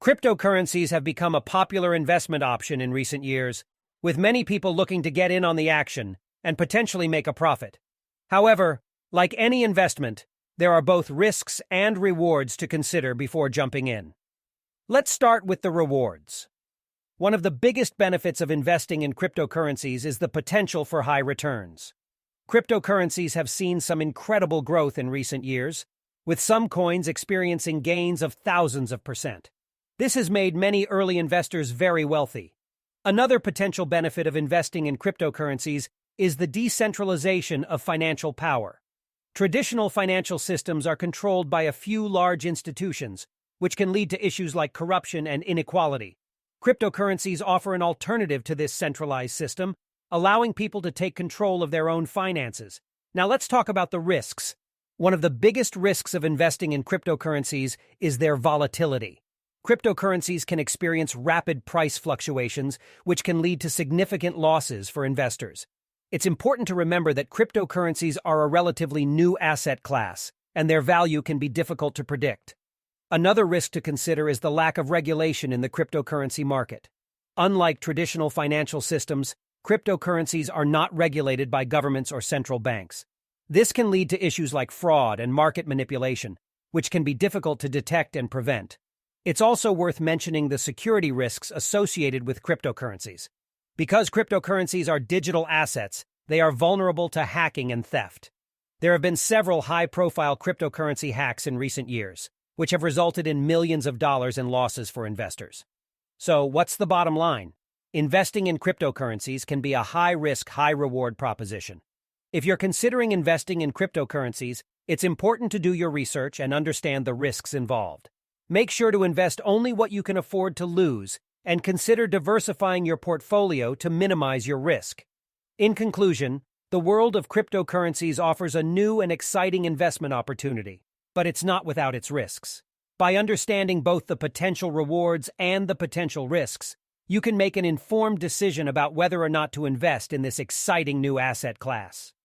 Cryptocurrencies have become a popular investment option in recent years, with many people looking to get in on the action and potentially make a profit. However, like any investment, there are both risks and rewards to consider before jumping in. Let's start with the rewards. One of the biggest benefits of investing in cryptocurrencies is the potential for high returns. Cryptocurrencies have seen some incredible growth in recent years, with some coins experiencing gains of thousands of percent. This has made many early investors very wealthy. Another potential benefit of investing in cryptocurrencies is the decentralization of financial power. Traditional financial systems are controlled by a few large institutions, which can lead to issues like corruption and inequality. Cryptocurrencies offer an alternative to this centralized system, allowing people to take control of their own finances. Now let's talk about the risks. One of the biggest risks of investing in cryptocurrencies is their volatility. Cryptocurrencies can experience rapid price fluctuations, which can lead to significant losses for investors. It's important to remember that cryptocurrencies are a relatively new asset class, and their value can be difficult to predict. Another risk to consider is the lack of regulation in the cryptocurrency market. Unlike traditional financial systems, cryptocurrencies are not regulated by governments or central banks. This can lead to issues like fraud and market manipulation, which can be difficult to detect and prevent. It's also worth mentioning the security risks associated with cryptocurrencies. Because cryptocurrencies are digital assets, they are vulnerable to hacking and theft. There have been several high-profile cryptocurrency hacks in recent years, which have resulted in millions of dollars in losses for investors. So, what's the bottom line? Investing in cryptocurrencies can be a high-risk, high-reward proposition. If you're considering investing in cryptocurrencies, it's important to do your research and understand the risks involved. Make sure to invest only what you can afford to lose, and consider diversifying your portfolio to minimize your risk. In conclusion, the world of cryptocurrencies offers a new and exciting investment opportunity, but it's not without its risks. By understanding both the potential rewards and the potential risks, you can make an informed decision about whether or not to invest in this exciting new asset class.